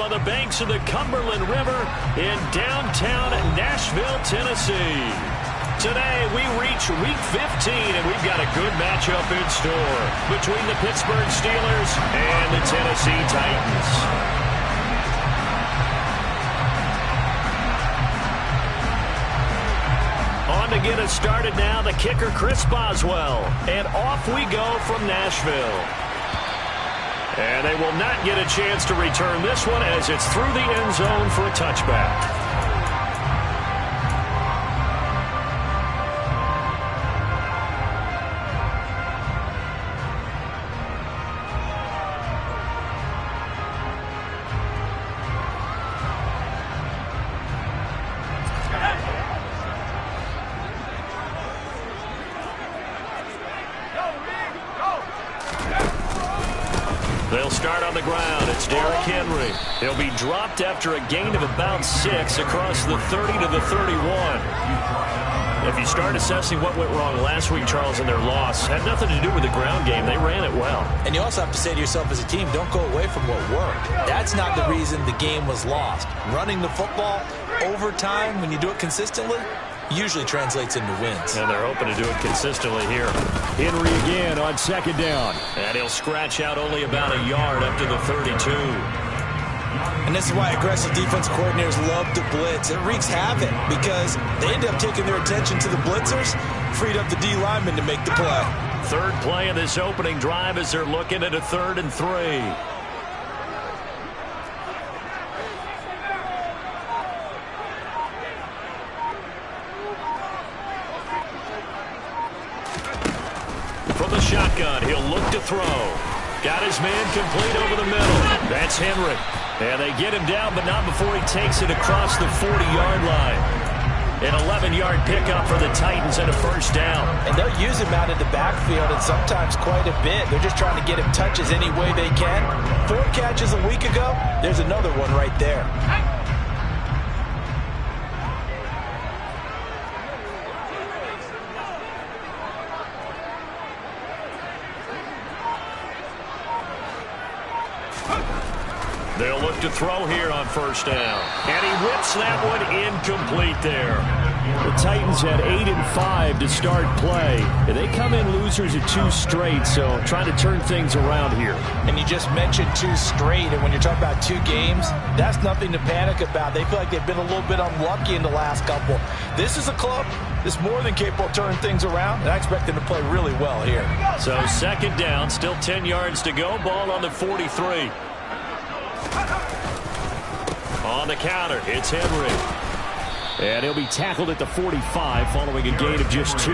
Stadium on the banks of the Cumberland River in downtown Nashville, Tennessee. Today, we reach Week 15, and we've got a good matchup in store between the Pittsburgh Steelers and the Tennessee Titans. On to get us started now, the kicker, Chris Boswell. And off we go from Nashville. And they will not get a chance to return this one as it's through the end zone for a touchback. They'll start on the ground. It's Derrick Henry. He'll be dropped after a gain of about 6 across the 30 to the 31. If you start assessing what went wrong last week, Charles, in their loss, had nothing to do with the ground game. They ran it well. And you also have to say to yourself as a team, don't go away from what worked. That's not the reason the game was lost. Running the football over time, when you do it consistently, usually translates into wins. And they're hoping to do it consistently here. Henry again on second down. And he'll scratch out only about a yard up to the 32. And this is why aggressive defense coordinators love to blitz. It wreaks havoc because they end up taking their attention to the blitzers, freed up the D linemen to make the play. Third play of this opening drive as they're looking at a 3rd and 3. From the shotgun, he'll look to throw. Got his man complete over the middle. That's Henry. And they get him down, but not before he takes it across the 40-yard line. An 11-yard pickup for the Titans and a first down. And they'll use him out in the backfield and sometimes quite a bit. They're just trying to get him touches any way they can. 4 catches a week ago. There's another one right there. They'll look to throw here on first down. And he whips that one incomplete there. The Titans had 8 and 5 to start play. And they come in losers of 2 straight, so trying to turn things around here. And you just mentioned 2 straight, and when you're talking about 2 games, that's nothing to panic about. They feel like they've been a little bit unlucky in the last couple. This is a club that's more than capable of turning things around, and I expect them to play really well here. So second down, still 10 yards to go. Ball on the 43. On the counter, it's Henry. And he'll be tackled at the 45 following a gain of just 2.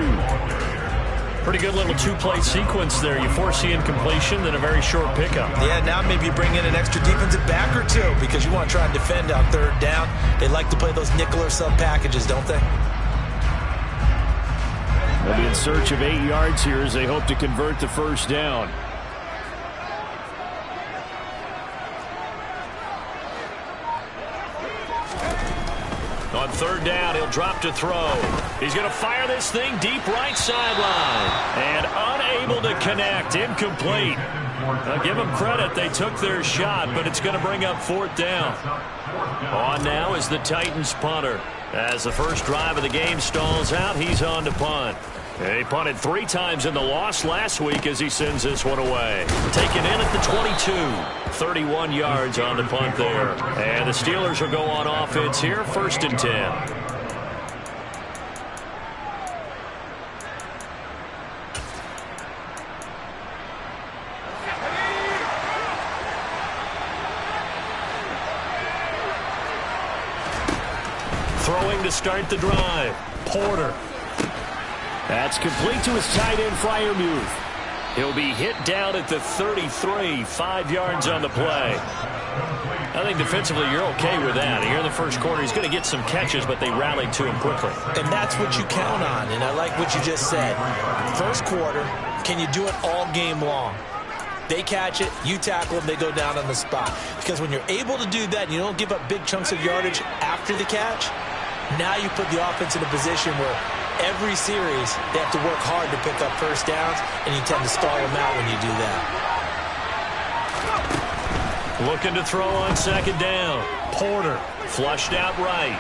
Pretty good little 2-play sequence there. You force the incompletion, then a very short pickup. Yeah, now maybe you bring in an extra defensive back or 2 because you want to try and defend on 3rd down. They like to play those nickel or sub packages, don't they? They'll be in search of 8 yards here as they hope to convert the first down. On 3rd down, he'll drop to throw. He's going to fire this thing deep right sideline. And unable to connect. Incomplete. I'll give them credit. They took their shot, but it's going to bring up 4th down. On now is the Titans punter. As the first drive of the game stalls out, he's on to punt. He punted 3 times in the loss last week as he sends this one away. Taken in at the 22. 31 yards on the punt there. And the Steelers will go on offense here, 1st and 10. Throwing to start the drive. Porter. That's complete to his tight end, Freiermuth. He'll be hit down at the 33, 5 yards on the play. I think defensively you're okay with that. Here in the first quarter, he's going to get some catches, but they rallied to him quickly. And that's what you count on, and I like what you just said. First quarter, can you do it all game long? They catch it, you tackle them, they go down on the spot. Because when you're able to do that and you don't give up big chunks of yardage after the catch, now you put the offense in a position where every series they have to work hard to pick up first downs, and you tend to stall them out when you do that. Looking to throw on second down. Porter flushed out right.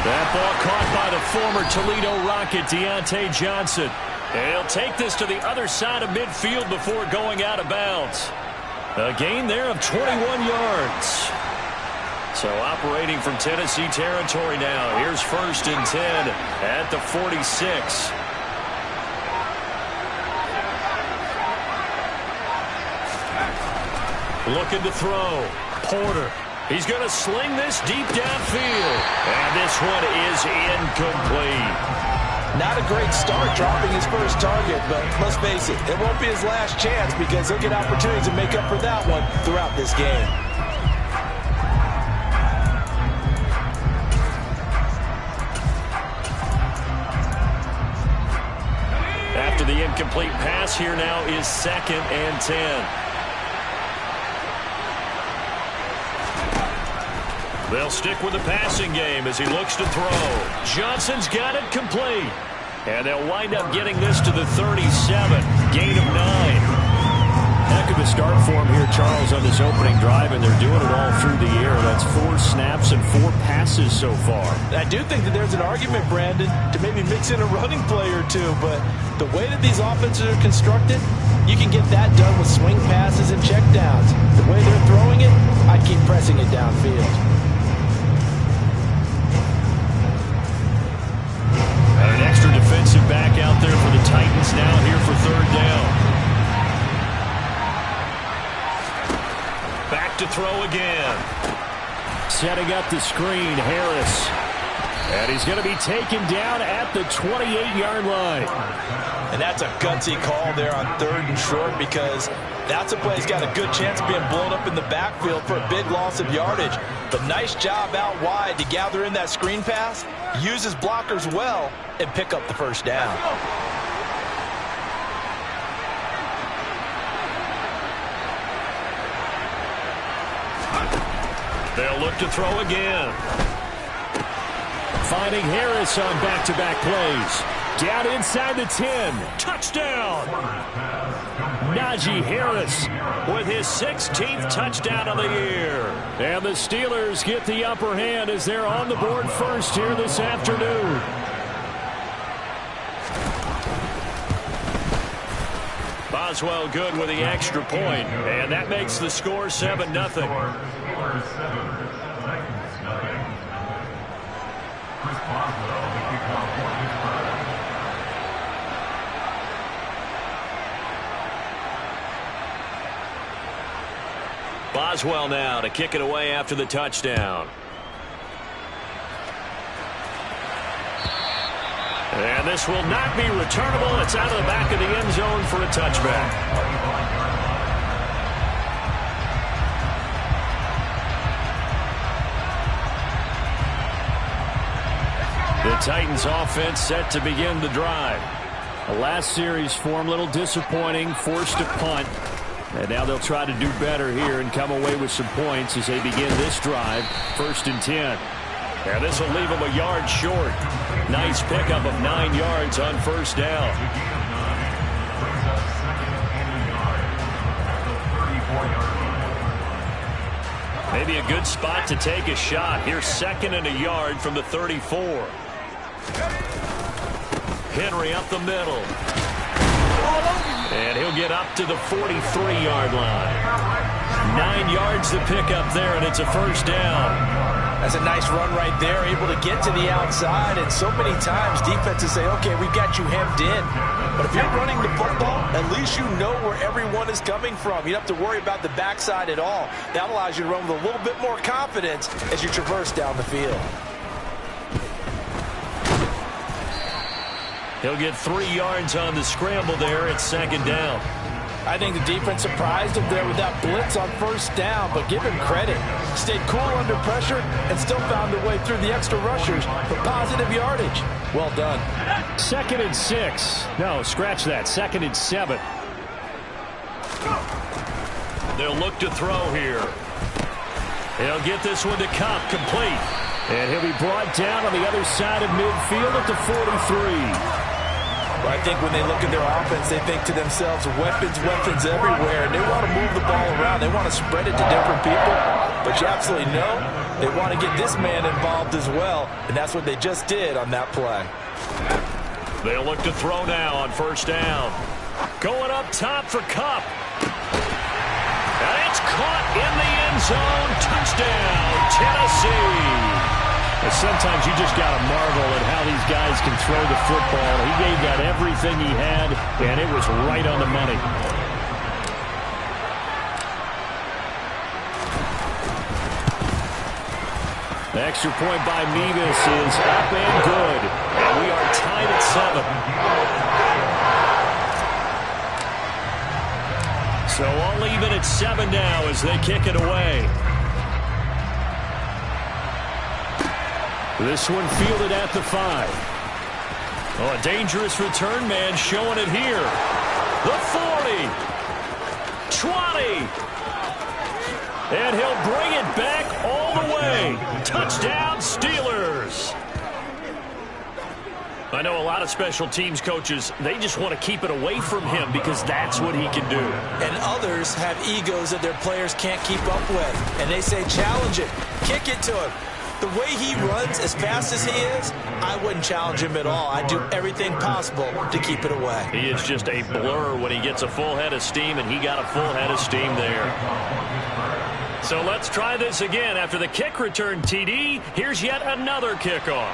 That ball caught by the former Toledo Rocket, Deontay Johnson. And he'll take this to the other side of midfield before going out of bounds. A gain there of 21 yards. So operating from Tennessee territory now. Here's 1st and 10 at the 46. Looking to throw. Porter. He's going to sling this deep downfield. And this one is incomplete. Not a great start dropping his first target, but let's face it, it won't be his last chance because he'll get opportunities to make up for that one throughout this game. After the incomplete pass, here now is 2nd and 10. They'll stick with the passing game as he looks to throw. Johnson's got it complete. And they'll wind up getting this to the 37. Gain of 9. Heck of a start for him here, Charles, on this opening drive, and they're doing it all through the air. That's 4 snaps and 4 passes so far. I do think that there's an argument, Brandon, to maybe mix in a running play or two, but the way that these offenses are constructed, you can get that done with swing passes and checkdowns. The way they're throwing it, I'd keep pressing it downfield. An extra defensive back out there for the Titans now here for 3rd down. Back to throw again. Setting up the screen, Harris. And he's going to be taken down at the 28-yard line. And that's a gutsy call there on 3rd and short because that's a play that's got a good chance of being blown up in the backfield for a big loss of yardage. But nice job out wide to gather in that screen pass, use his blockers well, and pick up the 1st down. They'll look to throw again. Finding Harris on back-to-back plays. Down inside the 10. Touchdown! Najee Harris With his 16th touchdown of the year. And the Steelers get the upper hand as they're on the board first here this afternoon. Boswell good with the extra point, and that makes the score 7-0. Boswell now to kick it away after the touchdown. And this will not be returnable. It's out of the back of the end zone for a touchback. The Titans offense set to begin the drive. The last series for him, a little disappointing, forced a punt. And now they'll try to do better here and come away with some points as they begin this drive. 1st and 10. And this will leave him a yard short. Nice pickup of 9 yards on 1st down. Maybe a good spot to take a shot. Here's 2nd and a yard from the 34. Henry up the middle. And he'll get up to the 43-yard line. 9 yards to pick up there, and it's a 1st down. That's a nice run right there, able to get to the outside. And so many times defenses say, okay, we got you hemmed in. But if you're running the football, at least you know where everyone is coming from. You don't have to worry about the backside at all. That allows you to run with a little bit more confidence as you traverse down the field. He'll get 3 yards on the scramble there at 2nd down. I think the defense surprised him there with that blitz on 1st down, but give him credit. Stayed cool under pressure and still found a way through the extra rushers for positive yardage. Well done. 2nd and 6. No, scratch that. 2nd and 7. They'll look to throw here. He'll get this one to Kupp, complete. And he'll be brought down on the other side of midfield at the 43. I think when they look at their offense, they think to themselves, weapons everywhere, and they want to move the ball around. They want to spread it to different people, but you absolutely know they want to get this man involved as well, and that's what they just did on that play. They'll look to throw now on first down. Going up top for Kupp. And it's caught in the end zone. Touchdown, Tennessee. And sometimes you just got to marvel at how these guys can throw the football. He gave that everything he had, and it was right on the money. The extra point by Mevis is up and good. And we are tied at 7. So all even at 7 now as they kick it away. This one fielded at the 5. Oh, a dangerous return man showing it here. The 40. 20. And he'll bring it back all the way. Touchdown, Steelers. I know a lot of special teams coaches, they just want to keep it away from him because that's what he can do. And others have egos that their players can't keep up with. And they say, challenge it. Kick it to him. The way he runs as fast as he is, I wouldn't challenge him at all. I'd do everything possible to keep it away. He is just a blur when he gets a full head of steam, and he got a full head of steam there. So let's try this again. After the kick return TD, here's yet another kickoff.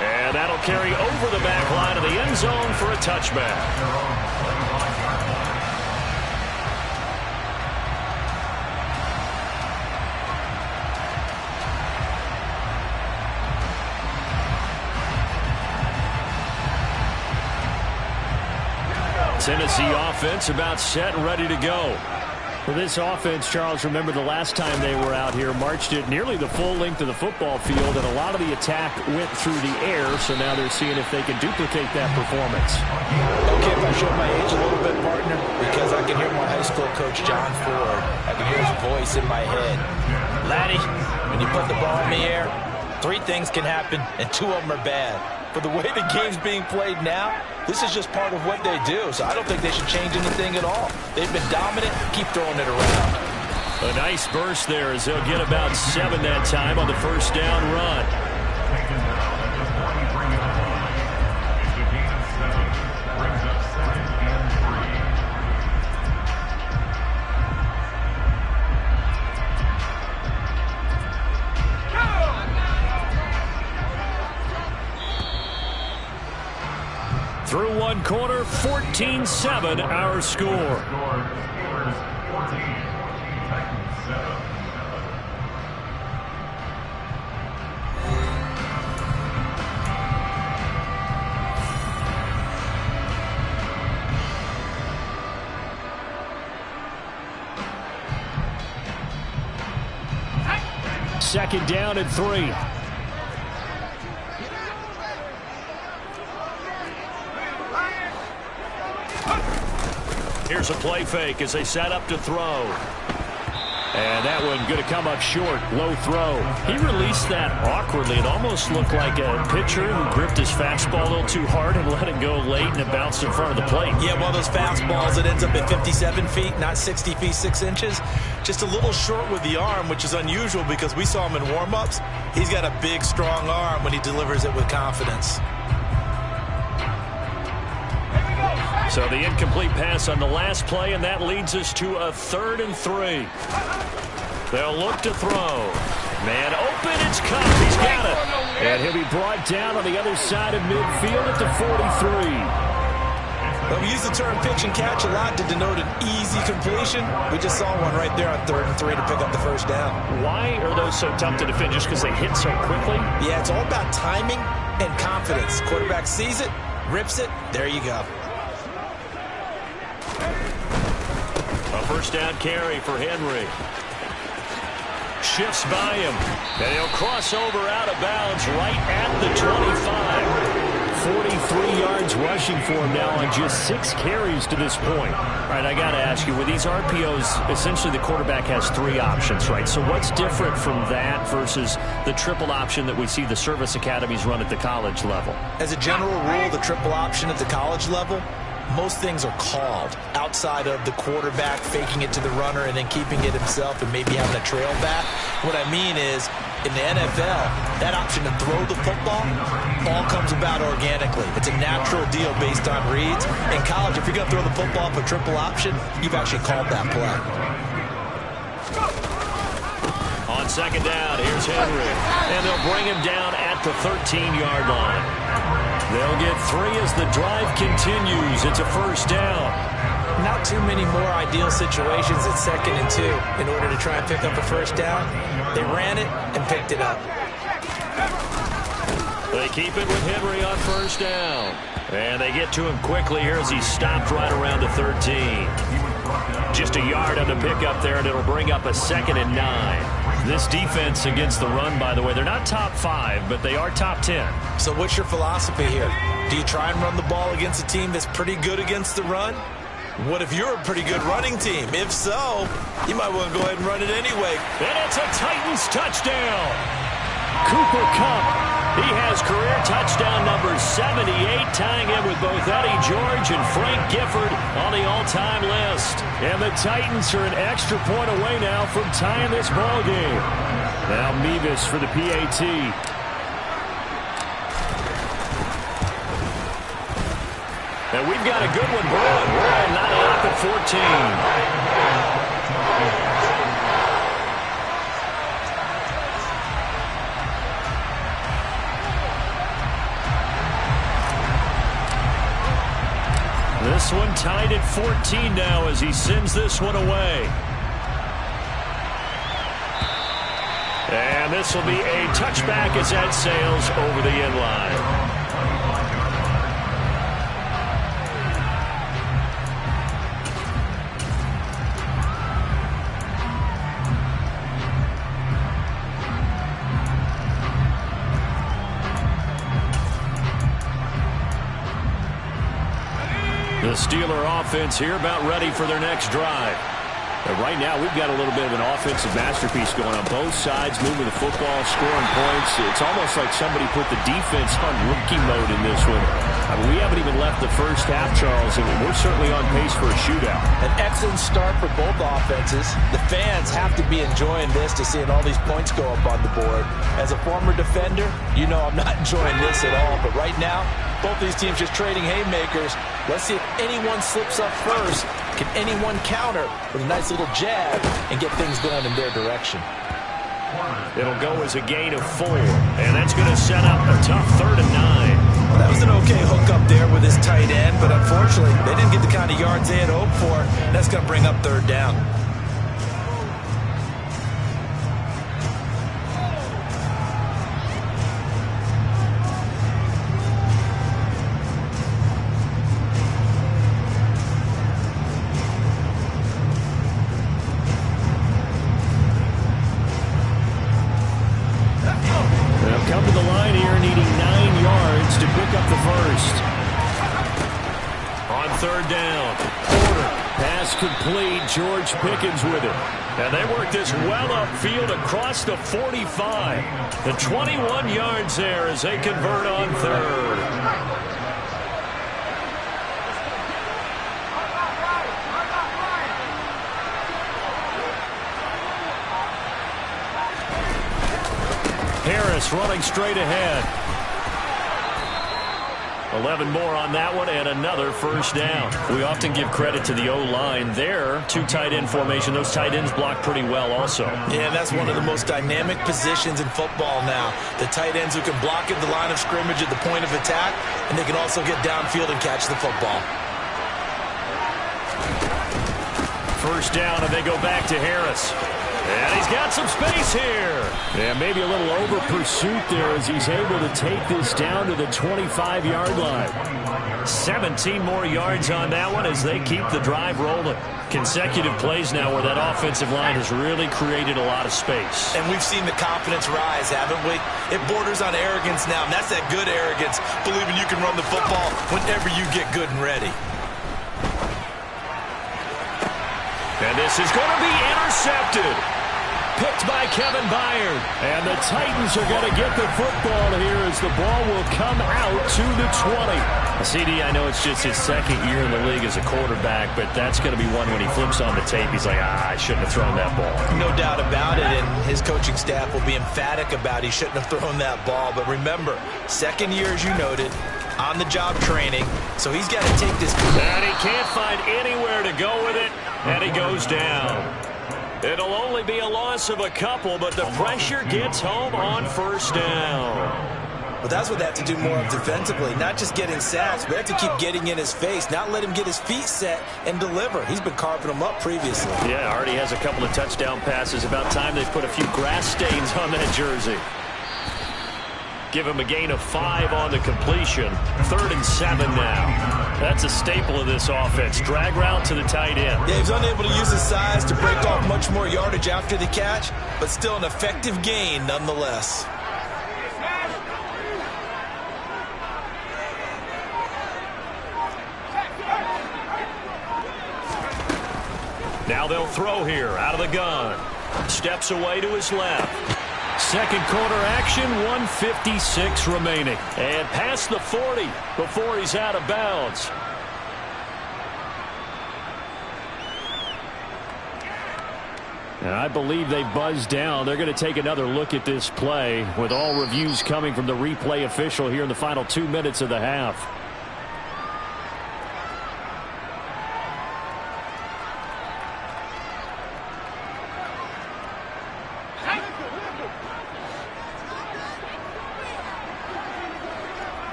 And that'll carry over the back line of the end zone for a touchback. Tennessee offense about set and ready to go. For this offense, Charles, remember the last time they were out here, marched it nearly the full length of the football field, and a lot of the attack went through the air, so now they're seeing if they can duplicate that performance. Okay, if I show my age a little bit, partner, because I can hear my high school coach, John Ford. I can hear his voice in my head. Laddie, when you put the ball in the air, 3 things can happen, and 2 of them are bad. But the way the game's being played now, this is just part of what they do. So I don't think they should change anything at all. They've been dominant. Keep throwing it around. A nice burst there as they'll get about 7 that time on the first down run. Through one quarter, 14-7 our score. Second down and 3. Here's a play fake as they set up to throw. And that one going to come up short. Low throw. He released that awkwardly. It almost looked like a pitcher who gripped his fastball a little too hard and let it go late, and it bounced in front of the plate. Yeah, one of those fastballs that ends up at 57 feet, not 60 feet, 6 inches. Just a little short with the arm, which is unusual because we saw him in warm-ups. He's got a big, strong arm when he delivers it with confidence. So the incomplete pass on the last play, and that leads us to a 3rd and 3. They'll look to throw. Man open, it's Kupp. He's got it. And he'll be brought down on the other side of midfield at the 43. Well, we use the term pitch and catch a lot to denote an easy completion. We just saw one right there on 3rd and 3 to pick up the first down. Why are those so tough to defend? Just because they hit so quickly? Yeah, it's all about timing and confidence. Quarterback sees it, rips it, there you go. A first down carry for Henry. Shifts by him. And he'll cross over out of bounds right at the 25. 43 yards rushing for him now on just 6 carries to this point. All right, I got to ask you, with these RPOs, essentially the quarterback has 3 options, right? So what's different from that versus the triple option that we see the service academies run at the college level? As a general rule, the triple option at the college level, most things are called outside of the quarterback faking it to the runner and then keeping it himself and maybe having a trail back. What I mean is, in the NFL, that option to throw the football all comes about organically. It's a natural deal based on reads. In college, if you're going to throw the football for triple option, you've actually called that play. On second down, here's Henry. And they'll bring him down at the 13-yard line. They'll get 3 as the drive continues. It's a first down. Not too many more ideal situations at 2nd and 2 in order to try and pick up a first down. They ran it and picked it up. They keep it with Henry on first down. And they get to him quickly here as he stopped right around the 13. Just a yard on the pickup there, and it'll bring up a 2nd and 9. This defense against the run, by the way, they're not top 5, but they are top 10. So what's your philosophy here? Do you try and run the ball against a team that's pretty good against the run? What if you're a pretty good running team? If so, you might want to go ahead and run it anyway. And it's a Titans touchdown. Cooper Kupp, he has career touchdown number 78, tying him with both Eddie George and Frank Gifford on the all-time list. And the Titans are an extra point away now from tying this ball game. Now Mevis for the PAT. And we've got a good one brewing. We're at 9 at 14. This one tied at 14 now as he sends this one away. And this will be a touchback as that sails over the end line. The Steeler offense here about ready for their next drive. And right now, we've got a little bit of an offensive masterpiece going on both sides, moving the football, scoring points. It's almost like somebody put the defense on rookie mode in this one. I mean, we haven't even left the first half, Charles, and we're certainly on pace for a shootout. An excellent start for both offenses. The fans have to be enjoying this to seeing all these points go up on the board. As a former defender, you know I'm not enjoying this at all. But right now, both these teams just trading haymakers. Let's see if anyone slips up first. Can anyone counter with a nice little jab and get things going in their direction? It'll go as a gain of 4, and that's going to set up a tough 3rd and 9. Well, that was an okay hook up there with his tight end, but unfortunately, they didn't get the kind of yards they had hoped for. That's going to bring up 3rd down. Come to the line here, needing 9 yards to pick up the first. On 3rd down, Porter, pass complete. George Pickens with it. and they work this well upfield across the 45. The 21 yards there as they convert on 3rd. Harris running straight ahead. 11 more on that one and another first down. We often give credit to the O-line there. 2 tight end formation. Those tight ends block pretty well also. Yeah, that's one of the most dynamic positions in football now. The tight ends who can block at the line of scrimmage at the point of attack, and they can also get downfield and catch the football. First down, and they go back to Harris. And he's got some space here. Yeah, maybe a little over pursuit there as he's able to take this down to the 25-yard line. 17 more yards on that one as they keep the drive rolling. Consecutive plays now where that offensive line has really created a lot of space. And we've seen the confidence rise, haven't we? It borders on arrogance now, and that's that good arrogance, believing you can run the football whenever you get good and ready. And this is going to be intercepted. Picked by Kevin Byard. And the Titans are going to get the football here as the ball will come out to the 20. CD, I know it's just his second year in the league as a quarterback, but that's going to be one when he flips on the tape. He's like, I shouldn't have thrown that ball. No doubt about it, and his coaching staff will be emphatic about he shouldn't have thrown that ball. But remember, second year, as you noted, on-the-job training, so he's got to take this. And he can't find anywhere to go with it, and he goes down. It'll only be a loss of a couple, but the pressure gets home on first down. But that's what they have to do more of defensively, not just getting sacks, but they have to keep getting in his face, not let him get his feet set and deliver. He's been carving them up previously. Yeah, already has a couple of touchdown passes. About time they put a few grass stains on that jersey. Give him a gain of 5 on the completion. 3rd and 7 now. That's a staple of this offense. Drag route to the tight end. Yeah, he's unable to use his size to break off much more yardage after the catch, but still an effective gain nonetheless. Now they'll throw here out of the gun. Steps away to his left. Second quarter action, 1:56 remaining. And past the 40 before he's out of bounds. And I believe they buzzed down. They're going to take another look at this play with all reviews coming from the replay official here in the final 2 minutes of the half.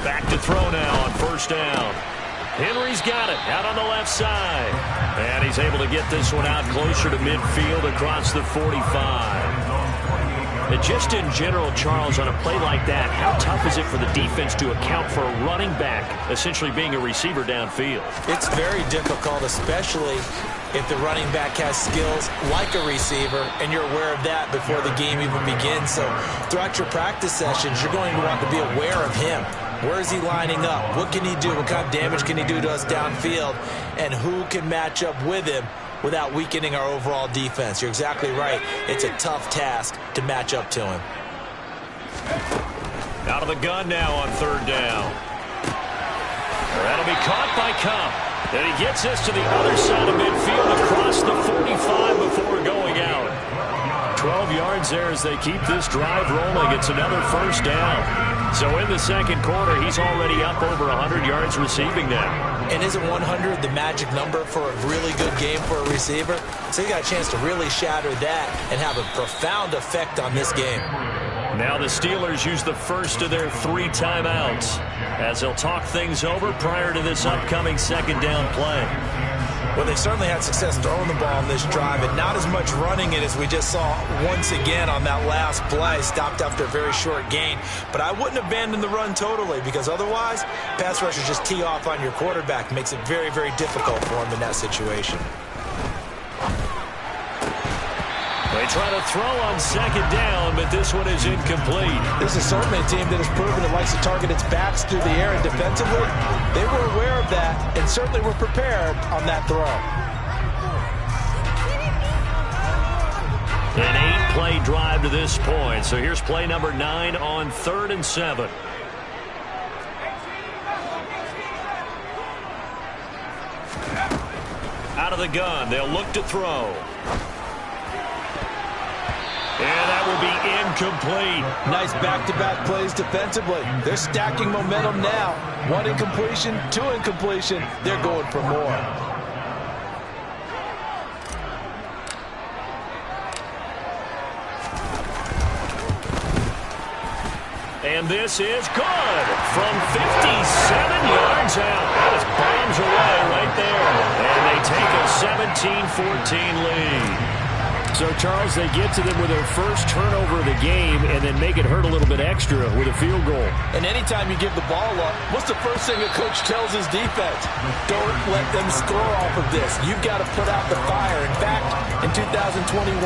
Back to throw now on first down. Henry's got it out on the left side. And he's able to get this one out closer to midfield across the 45. And just in general, Charles, on a play like that, how tough is it for the defense to account for a running back essentially being a receiver downfield? It's very difficult, especially if the running back has skills like a receiver, and you're aware of that before the game even begins. So throughout your practice sessions, you're going to want to be aware of him. Where is he lining up? What can he do? What kind of damage can he do to us downfield? And who can match up with him without weakening our overall defense? You're exactly right. It's a tough task to match up to him. Out of the gun now on third down. That'll be caught by Kupp. And he gets this to the other side of midfield across the 45 before going out. 12 yards there as they keep this drive rolling. It's another first down. So in the second quarter, he's already up over 100 yards receiving now. And isn't 100 the magic number for a really good game for a receiver? So he got a chance to really shatter that and have a profound effect on this game. Now the Steelers use the first of their 3 timeouts as they'll talk things over prior to this upcoming second down play. Well, they certainly had success throwing the ball on this drive, and not as much running it as we just saw once again on that last play. Stopped after a very short gain. But I wouldn't abandon the run totally, because otherwise, pass rushers just tee off on your quarterback. Makes it very, very difficult for him in that situation. They try to throw on second down, but this one is incomplete. This is certainly a team that has proven it likes to target its backs through the air, and defensively, they were aware of that and certainly were prepared on that throw. An 8-play drive to this point. So here's play number 9 on 3rd and 7. Out of the gun, they'll look to throw. And that will be incomplete. Nice back-to-back plays defensively. They're stacking momentum now. 1 incompletion, 2 incompletion. They're going for more. And this is good from 57 yards out. That is bombs away right there. And they take a 17-14 lead. So, Charles, they get to them with their first turnover of the game and then make it hurt a little bit extra with a field goal. And anytime you give the ball up, what's the first thing a coach tells his defense? Don't let them score off of this. You've got to put out the fire. In fact, in 2021,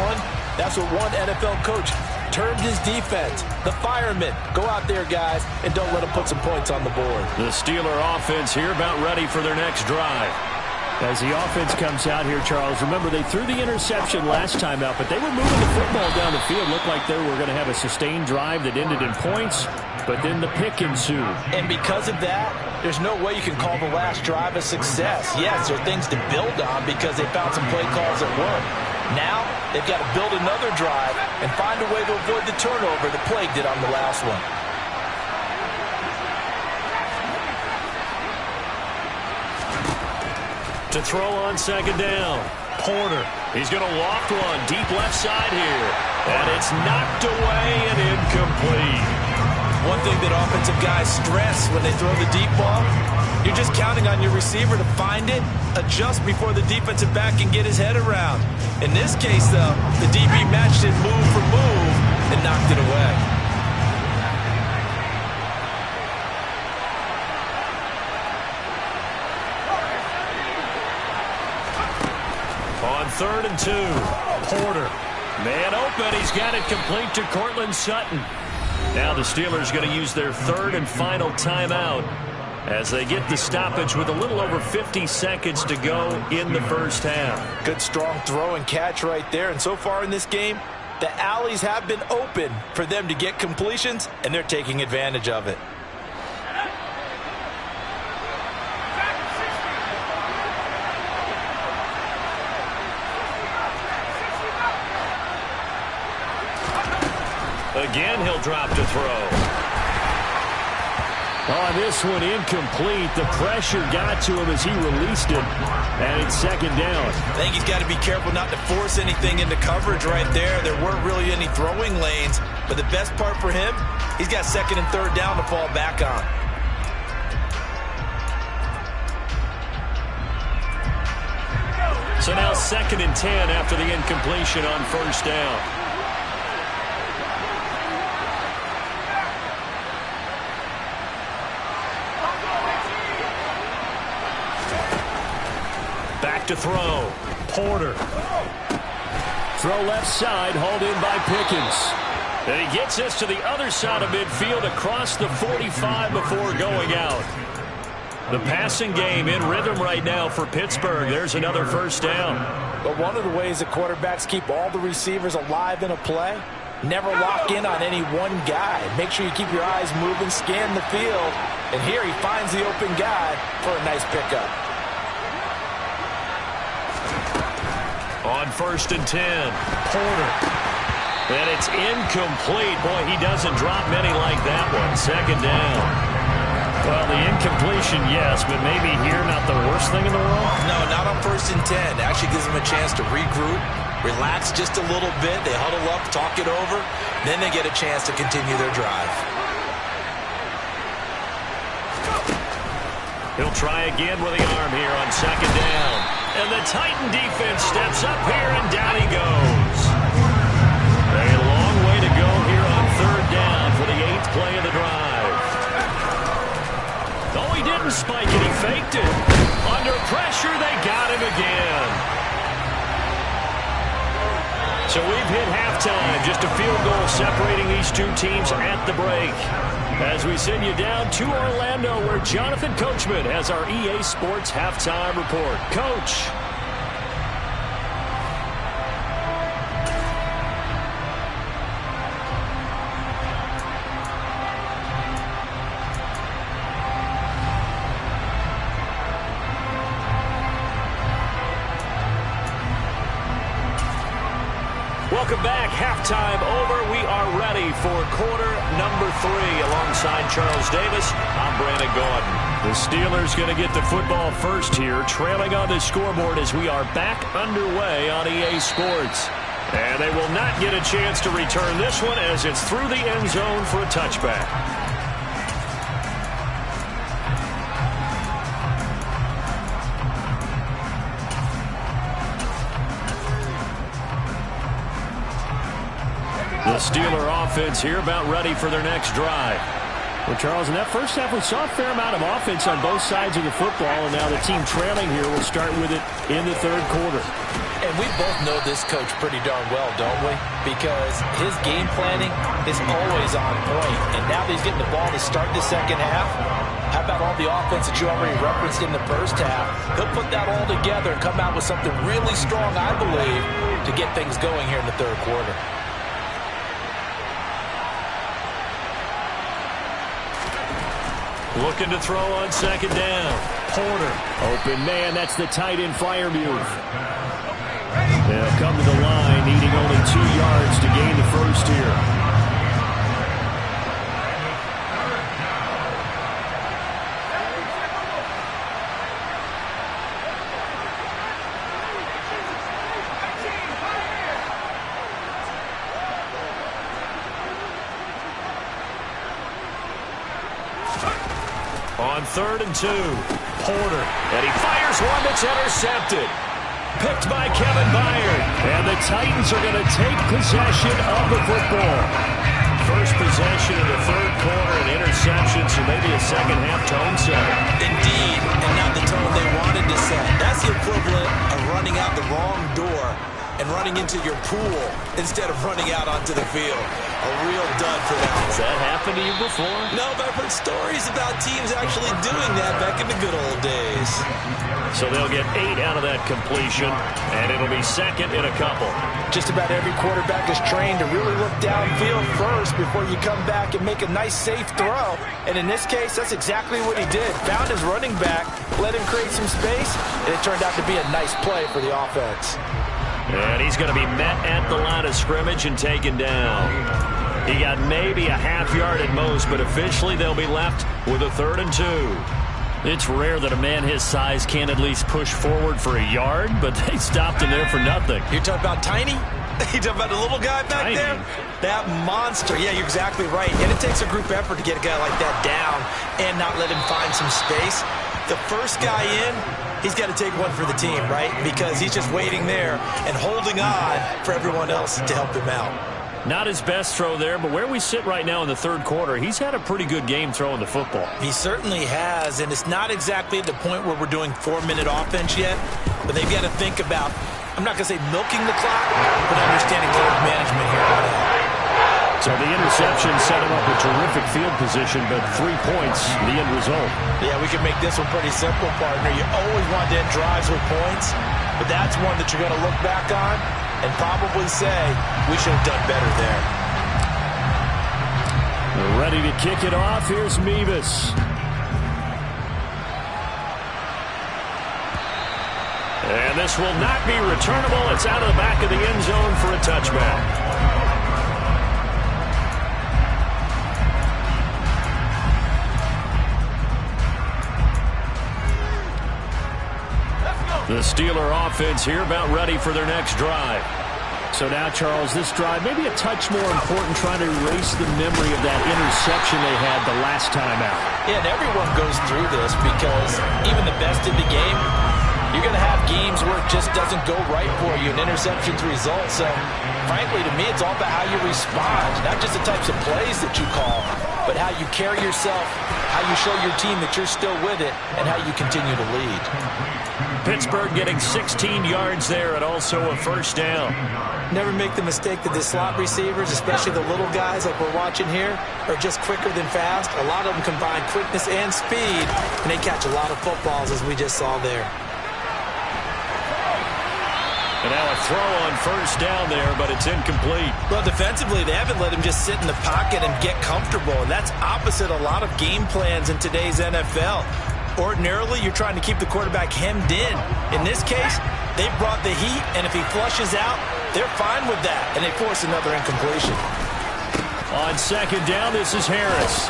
that's what one NFL coach termed his defense, the firemen. Go out there, guys, and don't let them put some points on the board. The Steeler offense here about ready for their next drive. As the offense comes out here, Charles, remember they threw the interception last time out, but they were moving the football down the field. Looked like they were going to have a sustained drive that ended in points, but then the pick ensued. And because of that, there's no way you can call the last drive a success. Yes, there are things to build on because they found some play calls that work. Now, they've got to build another drive and find a way to avoid the turnover that plagued it on the last one. To throw on second down. Porter. He's going to loft one deep left side here. And it's knocked away and incomplete. One thing that offensive guys stress when they throw the deep ball, you're just counting on your receiver to find it, adjust before the defensive back can get his head around. In this case, though, the DB matched it move for move and knocked it away. On 3rd and 2, Porter. Man open, he's got it complete to Courtland Sutton. Now the Steelers going to use their 3rd and final timeout as they get the stoppage with a little over 50 seconds to go in the first half. Good strong throw and catch right there. And so far in this game, the alleys have been open for them to get completions, and they're taking advantage of it. Again, he'll drop to throw. Oh, this one incomplete. The pressure got to him as he released it, and it's second down. I think he's got to be careful not to force anything into coverage right there. There weren't really any throwing lanes, but the best part for him, he's got 2nd and 3rd down to fall back on. So now 2nd and 10 after the incompletion on first down. To throw. Porter. Throw left side, hauled in by Pickens. And he gets this to the other side of midfield across the 45 before going out. The passing game in rhythm right now for Pittsburgh. There's another first down. But one of the ways that quarterbacks keep all the receivers alive in a play, never lock in on any one guy. Make sure you keep your eyes moving, scan the field. And here he finds the open guy for a nice pickup. On 1st and 10, Porter. And it's incomplete. Boy, he doesn't drop many like that one. Second down. Well, the incompletion, yes, but maybe here not the worst thing in the world? No, not on 1st and 10. Actually gives them a chance to regroup, relax just a little bit. They huddle up, talk it over. Then they get a chance to continue their drive. He'll try again with the arm here on 2nd down. And the Titan defense steps up here, and down he goes. A long way to go here on 3rd down for the 8th play of the drive. Oh, he didn't spike it. He faked it. Under pressure, they got him again. So we've hit halftime. Just a field goal separating these two teams at the break. As we send you down to Orlando, where Jonathan Coachman has our EA Sports Halftime Report. Coach. Welcome back. Halftime over. We are ready for quarter number 3. Alongside Charles Davis, I'm Brandon Gordon. The Steelers going to get the football first here, trailing on the scoreboard as we are back underway on EA Sports. And they will not get a chance to return this one as it's through the end zone for a touchback. The Steeler offense here about ready for their next drive. Well, Charles, in that first half, we saw a fair amount of offense on both sides of the football, and now the team trailing here will start with it in the third quarter. And we both know this coach pretty darn well, don't we? Because his game planning is always on point. And now that he's getting the ball to start the second half, how about all the offense that you already referenced in the first half? He'll put that all together and come out with something really strong, I believe, to get things going here in the third quarter. Looking to throw on second down. Porter. Open man, that's the tight end flyer move. They'll come to the line, needing only 2 yards to gain the first here. On 3rd and 2, Porter. And he fires one that's intercepted. Picked by Kevin Byard. And the Titans are going to take possession of the football. First possession of the third quarter, an interception, so maybe a second-half tone setter. Indeed, and not the tone they wanted to set. That's the equivalent of running out the wrong door and running into your pool instead of running out onto the field. A real dud for that one. Has that happened to you before? No, but I've heard stories about teams actually doing that back in the good old days. So they'll get 8 out of that completion, and it'll be second in a couple. Just about every quarterback is trained to really look downfield first before you come back and make a nice, safe throw. And in this case, that's exactly what he did. Found his running back, let him create some space, and it turned out to be a nice play for the offense. And he's going to be met at the line of scrimmage and taken down. He got maybe a half yard at most, but officially they'll be left with a 3rd and 2. It's rare that a man his size can't at least push forward for a yard, but they stopped him there for nothing. You're talking about tiny? You're talking about the little guy back there? That monster. Yeah, you're exactly right. And it takes a group effort to get a guy like that down and not let him find some space. The first guy in, he's got to take one for the team, right? Because he's just waiting there and holding on for everyone else to help him out. Not his best throw there, but where we sit right now in the third quarter, he's had a pretty good game throwing the football. He certainly has, and it's not exactly at the point where we're doing 4-minute offense yet, but they've got to think about, I'm not going to say milking the clock, but understanding clock management here. So the interception set him up a terrific field position, but 3 points, the end result. Yeah, we can make this one pretty simple, partner. You always want to end drives with points, but that's one that you're going to look back on and probably say, we should have done better there. We're ready to kick it off. Here's Mevis. And this will not be returnable. It's out of the back of the end zone for a touchback. The Steeler offense here about ready for their next drive. So now, Charles, this drive may be a touch more important, trying to erase the memory of that interception they had the last time out. Yeah, and everyone goes through this because even the best in the game, you're going to have games where it just doesn't go right for you, and interceptions result. So, frankly, to me, it's all about how you respond, not just the types of plays that you call, but how you carry yourself, how you show your team that you're still with it, and how you continue to lead. Pittsburgh getting 16 yards there and also a first down. Never make the mistake that the slot receivers, especially the little guys like we're watching here, are just quicker than fast. A lot of them combine quickness and speed, and they catch a lot of footballs, as we just saw there. And now a throw on first down there, but it's incomplete. Well, defensively, they haven't let him just sit in the pocket and get comfortable, and that's opposite a lot of game plans in today's NFL. Ordinarily, you're trying to keep the quarterback hemmed in. In this case, they brought the heat, and if he flushes out, they're fine with that, and they force another incompletion. On second down, this is Harris.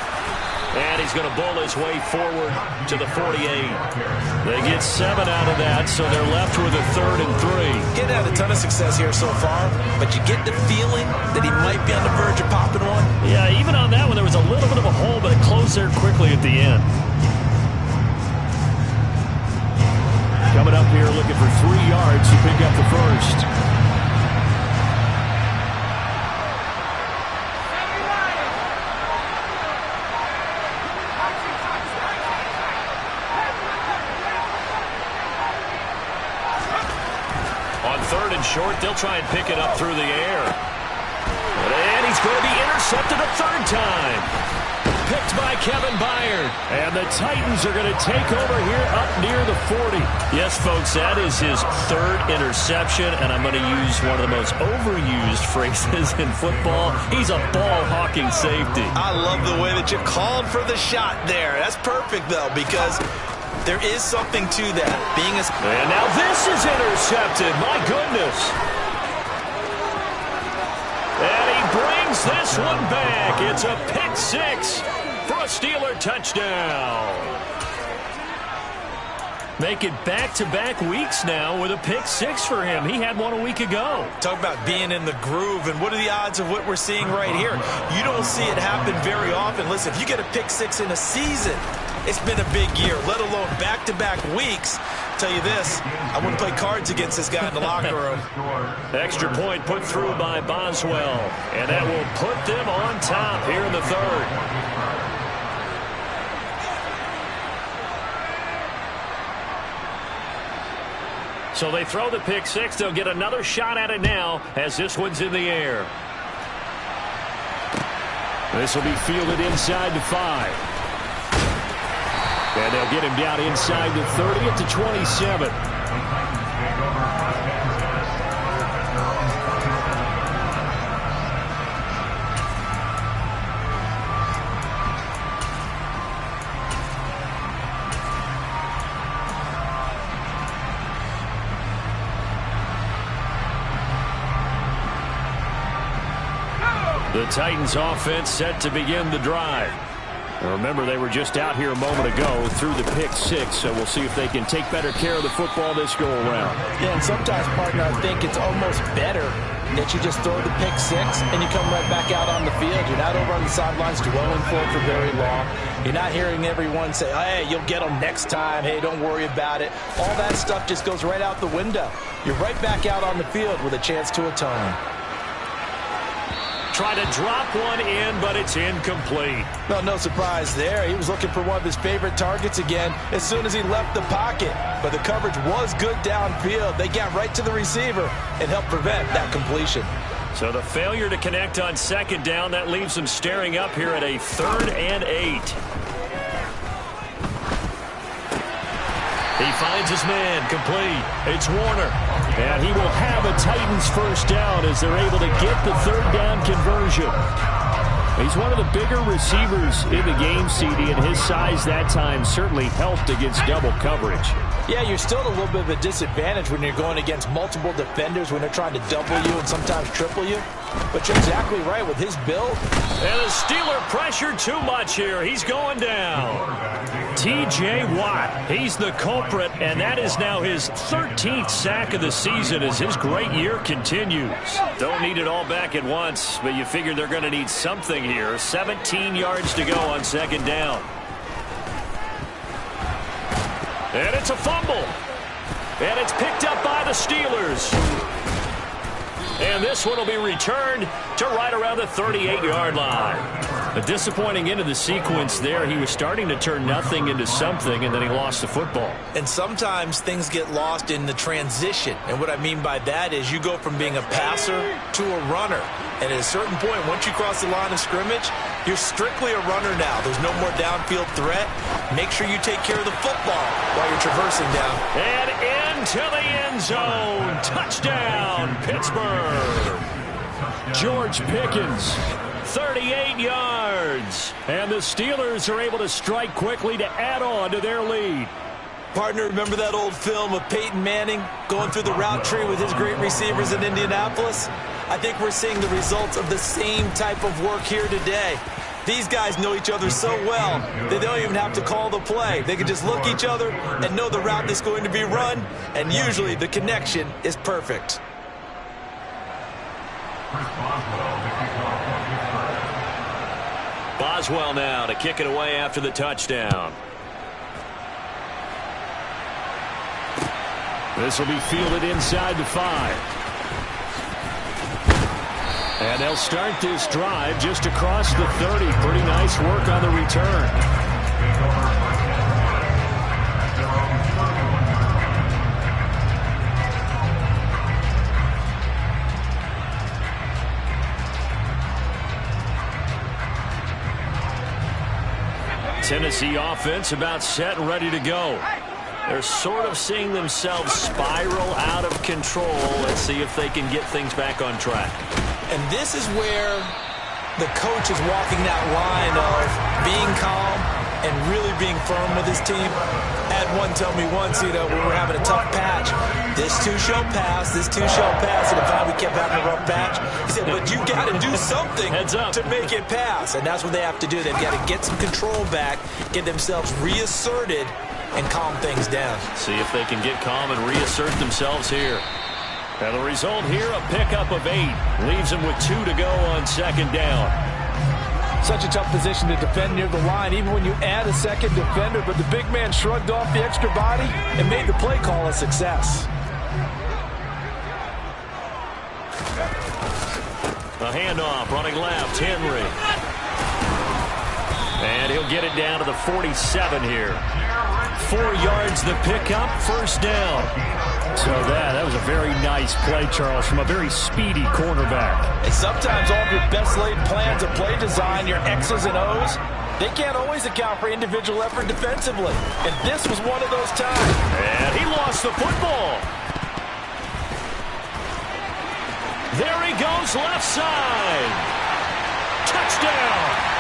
And he's going to bowl his way forward to the 48. They get 7 out of that, so they're left with a 3rd and 3. Getting had a ton of success here so far, but you get the feeling that he might be on the verge of popping one. Yeah, even on that one, there was a little bit of a hole, but it closed there quickly at the end. Coming up here looking for 3 yards to pick up the first. 3rd and short. They'll try and pick it up through the air. And he's going to be intercepted a 3rd time. Picked by Kevin Byard. And the Titans are going to take over here up near the 40. Yes, folks, that is his 3rd interception, and I'm going to use one of the most overused phrases in football. He's a ball-hawking safety. I love the way that you called for the shot there. That's perfect, though, because there is something to that. And now this is intercepted. My goodness. And he brings this one back. It's a pick 6 for a Steeler touchdown. Make it back-to-back weeks now with a pick 6 for him. He had one a week ago. Talk about being in the groove, and what are the odds of what we're seeing right here? You don't see it happen very often. Listen, if you get a pick 6 in a season, it's been a big year, let alone back-to-back weeks. Tell you this, I wouldn't play cards against this guy in the locker room. Extra point put through by Boswell, and that will put them on top here in the 3rd. So they throw the pick 6. They'll get another shot at it now as this one's in the air. This will be fielded inside the 5. And they'll get him down inside the 30 at the 27. The Titans offense set to begin the drive. Now remember, they were just out here a moment ago through the pick 6, so we'll see if they can take better care of the football this go-around. Yeah, and sometimes, partner, I think it's almost better that you just throw the pick 6 and you come right back out on the field. You're not over on the sidelines dwelling for it for very long. You're not hearing everyone say, hey, you'll get them next time. Hey, don't worry about it. All that stuff just goes right out the window. You're right back out on the field with a chance to atone. Try to drop one in, but it's incomplete. Well, no surprise there. He was looking for one of his favorite targets again as soon as he left the pocket. But the coverage was good downfield. They got right to the receiver and helped prevent that completion. So the failure to connect on 2nd down, that leaves them staring up here at a 3rd and 8. He finds his man, complete. It's Warner. And he will have a Titans 1st down as they're able to get the 3rd down conversion. He's one of the bigger receivers in the game, CD, and his size that time certainly helped against double coverage. Yeah, you're still at a little bit of a disadvantage when you're going against multiple defenders when they're trying to double you and sometimes triple you. But you're exactly right with his build. And the Steeler pressure too much here. He's going down. T.J. Watt, he's the culprit, and that is now his 13th sack of the season as his great year continues. Don't need it all back at once, but you figure they're going to need something here. 17 yards to go on 2nd down. And it's a fumble. And it's picked up by the Steelers. And this one will be returned to right around the 38-yard line. A disappointing end of the sequence there. He was starting to turn nothing into something, and then he lost the football. And sometimes things get lost in the transition. And what I mean by that is you go from being a passer to a runner. And at a certain point, once you cross the line of scrimmage, you're strictly a runner now. There's no more downfield threat. Make sure you take care of the football while you're traversing down. And into the end zone. Touchdown, Pittsburgh. George Pickens. 38 yards. And the Steelers are able to strike quickly to add on to their lead. Partner, remember that old film of Peyton Manning going through the route tree with his great receivers in Indianapolis? I think we're seeing the results of the same type of work here today. These guys know each other so well, they don't even have to call the play. They can just look each other and know the route that's going to be run, and usually the connection is perfect. Boswell now to kick it away after the touchdown. This will be fielded inside the 5. And they'll start this drive just across the 30. Pretty nice work on the return. Tennessee offense about set and ready to go. They're sort of seeing themselves spiral out of control. Let's see if they can get things back on track. And this is where the coach is walking that line of being calm and really being firm with his team. I had one tell me once, when we're having a tough patch, this too shall pass, this too shall pass. And the time we kept having a rough patch, he said, but you got to do something to make it pass. And that's what they have to do. They've got to get some control back, get themselves reasserted, and calm things down. See if they can get calm and reassert themselves here. Now the result here, a pickup of 8. Leaves them with 2 to go on second down. Such a tough position to defend near the line, even when you add a second defender, but the big man shrugged off the extra body and made the play call a success. A handoff, running left, Henry. And he'll get it down to the 47 here. 4 yards the pickup, first down. So that was a very nice play, Charles, from a very speedy cornerback. And sometimes all of your best laid plans of play design, your X's and O's, they can't always account for individual effort defensively. And this was one of those times. And he lost the football. There he goes, left side. Touchdown.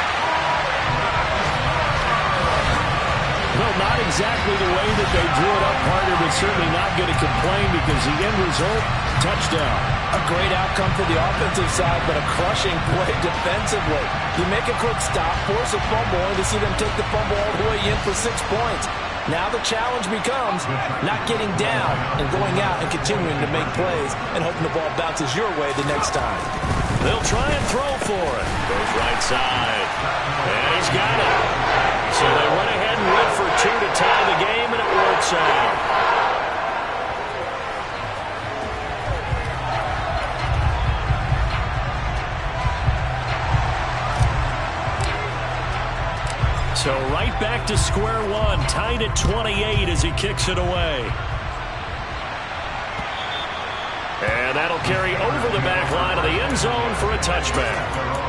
Well, not exactly the way that they drew it up, partner, but certainly not going to complain because the end result, touchdown. A great outcome for the offensive side, but a crushing play defensively. You make a quick stop, force a fumble, only to see them take the fumble all the way in for 6 points. Now the challenge becomes not getting down and going out and continuing to make plays and hoping the ball bounces your way the next time. They'll try and throw for it. Goes right side. And he's got it. So they went ahead and went for 2 to tie the game, and it works out. So right back to square one, tied at 28 as he kicks it away. And that'll carry over the back line of the end zone for a touchback.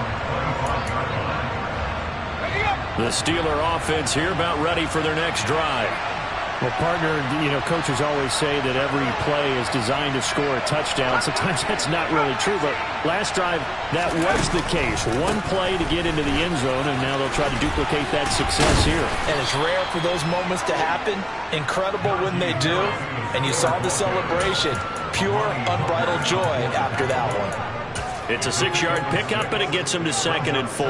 The Steeler offense here about ready for their next drive. Well, partner, coaches always say that every play is designed to score a touchdown. Sometimes that's not really true, but last drive, that was the case. One play to get into the end zone, and now they'll try to duplicate that success here. And it's rare for those moments to happen. Incredible when they do. And you saw the celebration. Pure, unbridled joy after that one. It's a 6-yard pickup, and it gets them to 2nd and 4.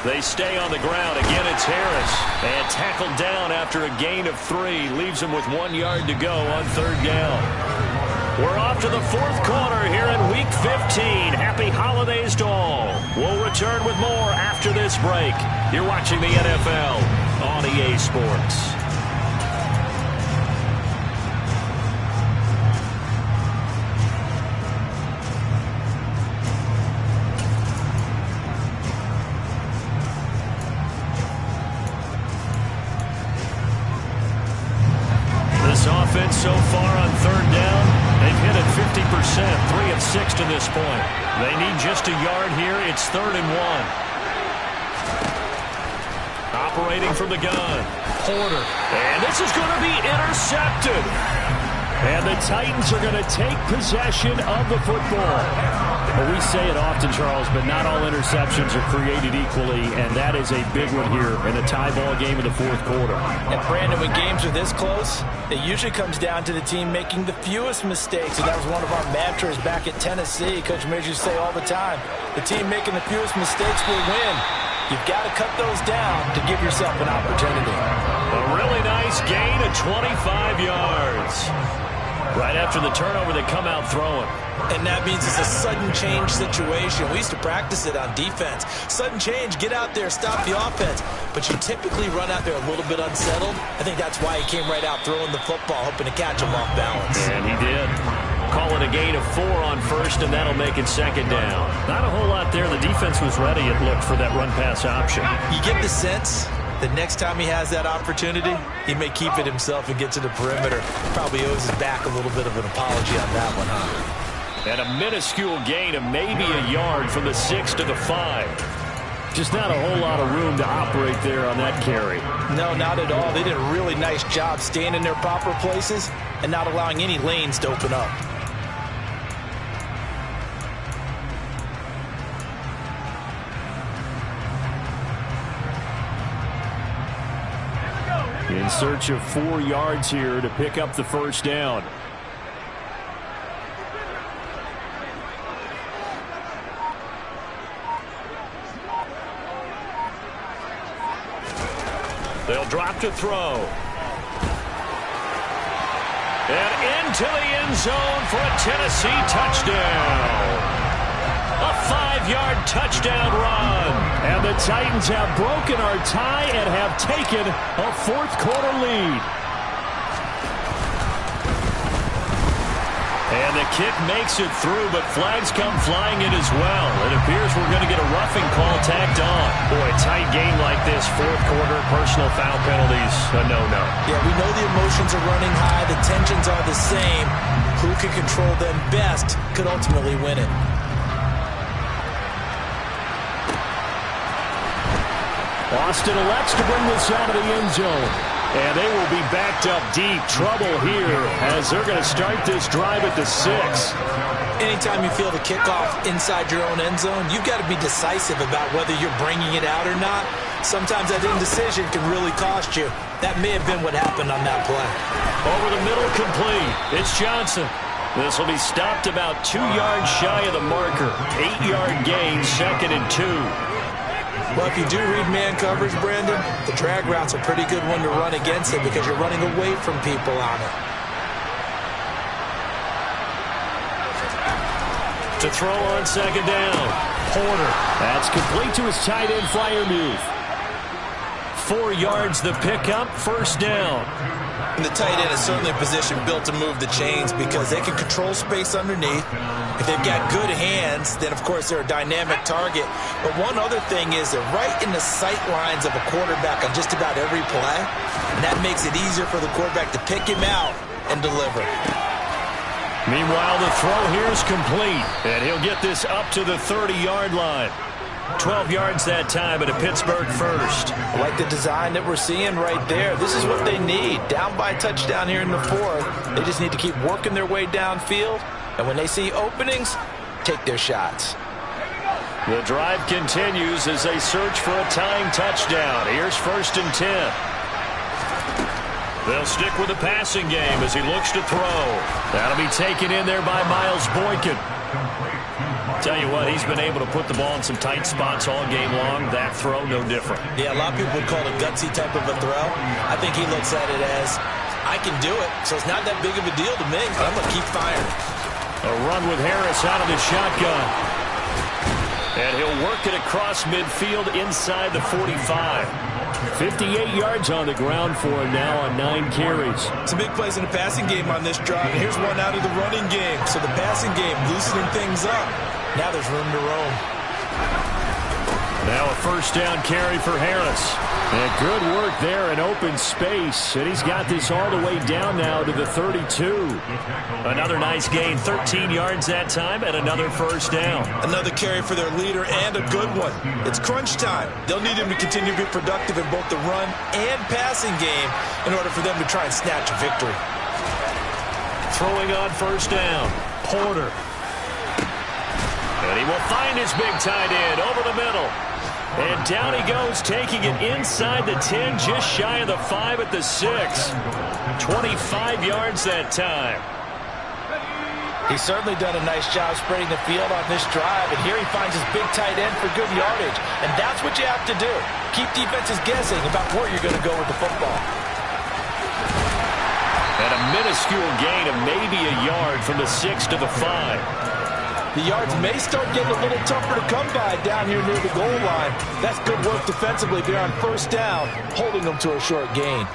They stay on the ground. Again, it's Harris. And tackled down after a gain of 3. Leaves him with 1 yard to go on 3rd down. We're off to the 4th quarter here in Week 15. Happy holidays to all. We'll return with more after this break. You're watching the NFL on EA Sports. Offense so far on 3rd down, they've hit it 50%, 3 of 6 to this point. They need just a yard here. It's 3rd and 1. Operating from the gun, Porter, and this is going to be intercepted. And the Titans are going to take possession of the football. Well, we say it often, Charles, but not all interceptions are created equally, and that is a big one here in a tie ball game in the 4th quarter. And, Brandon, when games are this close, it usually comes down to the team making the fewest mistakes, and that was one of our mantras back at Tennessee. Coach Major used to say all the time, the team making the fewest mistakes will win. You've got to cut those down to give yourself an opportunity. A really nice gain of 25 yards. Right after the turnover, they come out throwing. And that means it's a sudden change situation. We used to practice it on defense. Sudden change, get out there, stop the offense. But you typically run out there a little bit unsettled. I think that's why he came right out throwing the football, hoping to catch him off balance. And he did. Call it a gain of 4 on 1st, and that'll make it 2nd down. Not a whole lot there. The defense was ready, it looked, for that run-pass option. You get the sense the next time he has that opportunity, he may keep it himself and get to the perimeter. Probably owes his back a little bit of an apology on that one, huh? And a minuscule gain of maybe a yard from the 6 to the 5. Just not a whole lot of room to operate there on that carry. No, not at all. They did a really nice job staying in their proper places and not allowing any lanes to open up. In search of 4 yards here to pick up the first down. They'll drop to throw. And into the end zone for a Tennessee touchdown. A 5-yard touchdown run. And the Titans have broken our tie and have taken a fourth-quarter lead. And the kick makes it through, but flags come flying in as well. It appears we're going to get a roughing call tacked on. Boy, a tight game like this, fourth quarter, personal foul penalties, a no-no. Yeah, we know the emotions are running high. The tensions are the same. Who can control them best could ultimately win it. Austin elects to bring this out of the end zone. And they will be backed up deep. Trouble here as they're going to start this drive at the 6. Anytime you feel the kickoff inside your own end zone, you've got to be decisive about whether you're bringing it out or not. Sometimes that indecision can really cost you. That may have been what happened on that play. Over the middle, complete. It's Johnson. This will be stopped about 2 yards shy of the marker. 8-yard gain, 2nd and 2. Well, if you do read man coverage, Brandon, the drag route's a pretty good one to run against it because you're running away from people on it. To throw on 2nd down. Porter. That's complete to his tight end Freiermuth. 4 yards the pickup, 1st down. And the tight end is certainly a position built to move the chains because they can control space underneath. If they've got good hands, then, of course, they're a dynamic target. But one other thing is they're right in the sight lines of a quarterback on just about every play. And that makes it easier for the quarterback to pick him out and deliver. Meanwhile, the throw here is complete. And he'll get this up to the 30-yard line. 12 yards that time at a Pittsburgh first. I like the design that we're seeing right there. This is what they need. Down by a touchdown here in the 4th. They just need to keep working their way downfield. And when they see openings, take their shots. The drive continues as they search for a tying touchdown. Here's 1st and 10. They'll stick with the passing game as he looks to throw. That'll be taken in there by Miles Boykin. Tell you what, he's been able to put the ball in some tight spots all game long. That throw, no different. Yeah, a lot of people would call it a gutsy type of a throw. I think he looks at it as, I can do it, so it's not that big of a deal to me, but I'm going to keep firing. A run with Harris out of the shotgun. And he'll work it across midfield inside the 45. 58 yards on the ground for him now on 9 carries. Some big plays in the passing game on this drive. And here's one out of the running game. So the passing game loosening things up. Now there's room to roam. Now a 1st down carry for Harris. And good work there in open space. And he's got this all the way down now to the 32. Another nice gain, 13 yards that time, and another 1st down. Another carry for their leader and a good one. It's crunch time. They'll need him to continue to be productive in both the run and passing game in order for them to try and snatch a victory. Throwing on 1st down, Porter. And he will find his big tight end over the middle. And down he goes, taking it inside the 10, just shy of the 5 at the 6. 25 yards that time. He's certainly done a nice job spreading the field on this drive, and here he finds his big tight end for good yardage. And that's what you have to do. Keep defenses guessing about where you're going to go with the football. And a minuscule gain of maybe a yard from the 6 to the 5. The yards may start getting a little tougher to come by down here near the goal line. That's good work defensively if you're on 1st down, holding them to a short gain.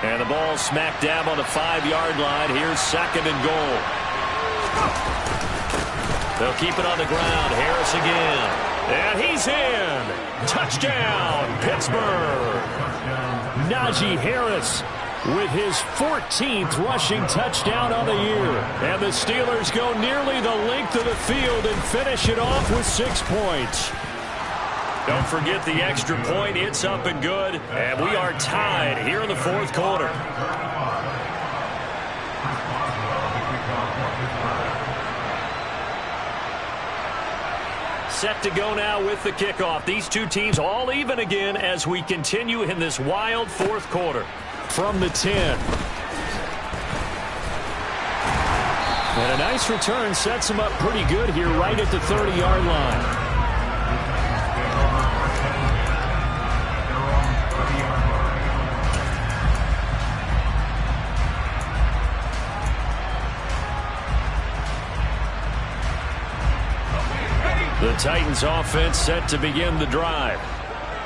And the ball smack dab on the 5-yard line. Here's 2nd and goal. They'll keep it on the ground. Harris again. And he's in. Touchdown, Pittsburgh. Najee Harris with his 14th rushing touchdown on the year. And the Steelers go nearly the length of the field and finish it off with 6 points. Don't forget the extra point. It's up and good. And we are tied here in the fourth quarter. Set to go now with the kickoff. These two teams all even again as we continue in this wild fourth quarter. From the 10. And a nice return sets him up pretty good here right at the 30-yard line. The Titans offense set to begin the drive.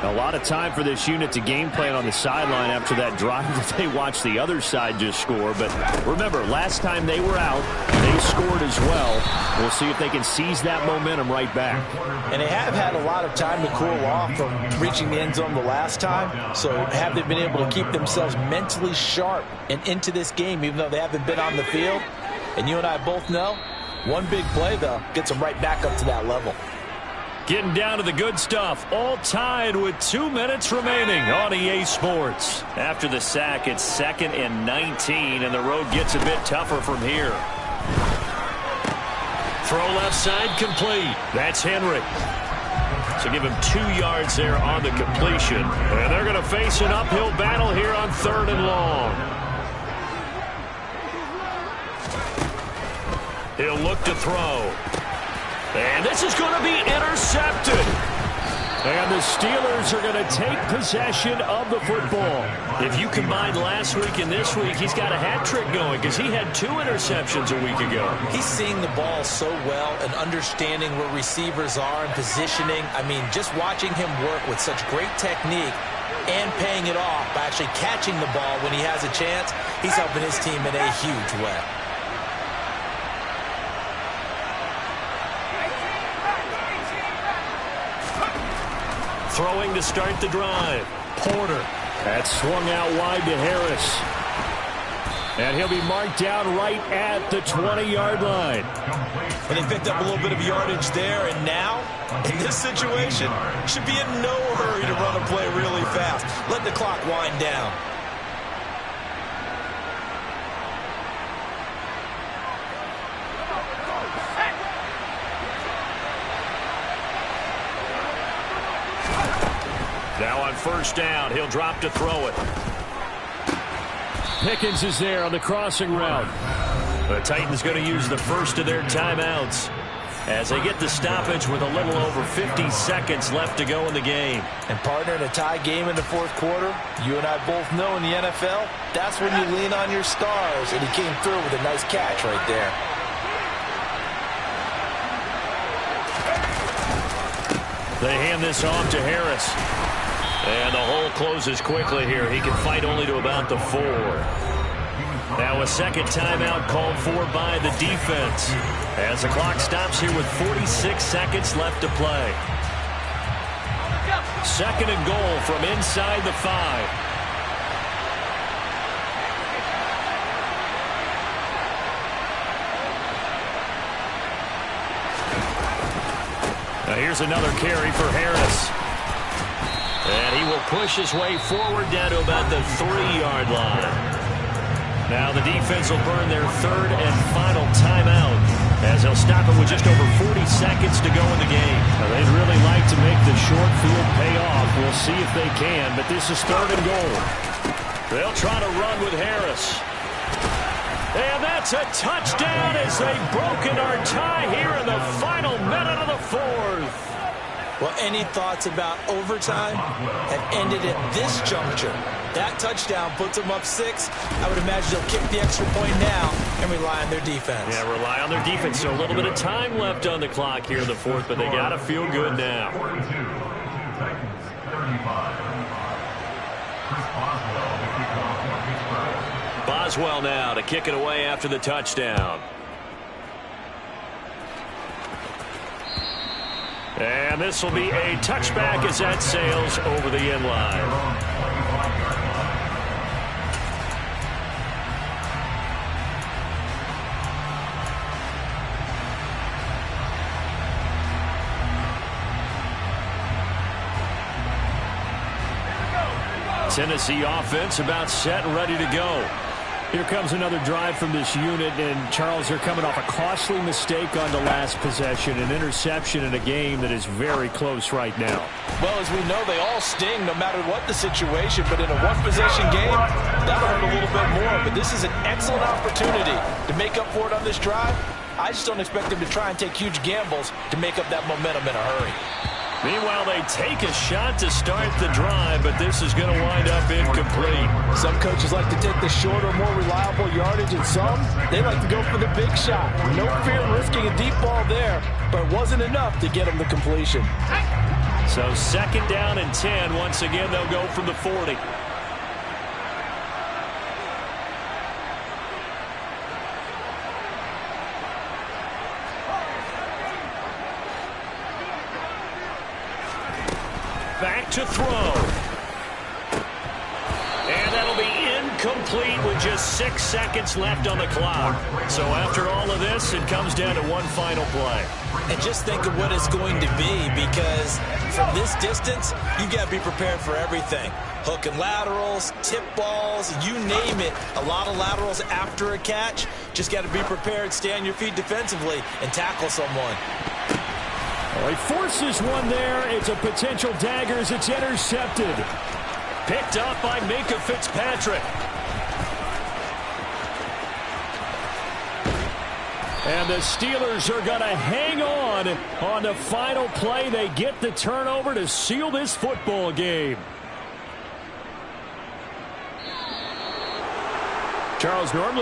A lot of time for this unit to game plan on the sideline after that drive that they watched the other side just score. But remember, last time they were out, they scored as well. We'll see if they can seize that momentum right back. And they have had a lot of time to cool off from reaching the end zone the last time. So have they been able to keep themselves mentally sharp and into this game, even though they haven't been on the field? And you and I both know, one big play, though, gets them right back up to that level. Getting down to the good stuff. All tied with 2 minutes remaining on EA Sports. After the sack, it's 2nd and 19, and the road gets a bit tougher from here. Throw left side complete. That's Henry. So give him 2 yards there on the completion. And they're going to face an uphill battle here on 3rd and long. He'll look to throw. And this is going to be intercepted. And the Steelers are going to take possession of the football. If you combine last week and this week, he's got a hat trick going because he had 2 interceptions a week ago. He's seeing the ball so well and understanding where receivers are and positioning. I mean, just watching him work with such great technique and paying it off by actually catching the ball when he has a chance, he's helping his team in a huge way. Throwing to start the drive. Porter. That swung out wide to Harris. And he'll be marked down right at the 20-yard line. And they picked up a little bit of yardage there. And now, in this situation, should be in no hurry to run a play really fast. Let the clock wind down. Now on 1st down, he'll drop to throw it. Pickens is there on the crossing route. The Titans going to use the first of their timeouts as they get the stoppage with a little over 50 seconds left to go in the game. And partner, in a tie game in the fourth quarter, you and I both know in the NFL, that's when you lean on your stars. And he came through with a nice catch right there. They hand this off to Harris. And the hole closes quickly here. He can fight only to about the 4. Now a second timeout called for by the defense as the clock stops here with 46 seconds left to play. 2nd and goal from inside the 5. Now here's another carry for Harris. And he will push his way forward down to about the 3-yard line. Now the defense will burn their 3rd and final timeout as they'll stop it with just over 40 seconds to go in the game. Now, they'd really like to make the short field pay off. We'll see if they can, but this is 3rd and goal. They'll try to run with Harris. And that's a touchdown as they've broken our tie here in the final minute of the 4th. Well, any thoughts about overtime have ended at this juncture. That touchdown puts them up 6. I would imagine they'll kick the extra point now and rely on their defense. Yeah, rely on their defense. So a little bit of time left on the clock here in the 4th, but they got to feel good now. Boswell now to kick it away after the touchdown. And this will be a touchback as that sails over the end line. Tennessee offense about set and ready to go. Here comes another drive from this unit, and Charles, they're coming off a costly mistake on the last possession, an interception in a game that is very close right now. Well, as we know, they all sting no matter what the situation, but in a one-possession game, that'll hurt a little bit more. But this is an excellent opportunity to make up for it on this drive. I just don't expect them to try and take huge gambles to make up that momentum in a hurry. Meanwhile, they take a shot to start the drive, but this is going to wind up incomplete. Some coaches like to take the shorter, more reliable yardage, and some, they like to go for the big shot. No fear in risking a deep ball there, but it wasn't enough to get them the completion. So 2nd down and 10. Once again, they'll go from the 40. Back to throw. And that'll be incomplete with just 6 seconds left on the clock. So after all of this, it comes down to one final play. And just think of what it's going to be, because from this distance, you've got to be prepared for everything. Hook and laterals, tip balls, you name it. A lot of laterals after a catch. Just got to be prepared, stay on your feet defensively, and tackle someone. Well, he forces one there. It's a potential dagger as it's intercepted. Picked up by Minkah Fitzpatrick. And the Steelers are going to hang on the final play. They get the turnover to seal this football game. Charles, normally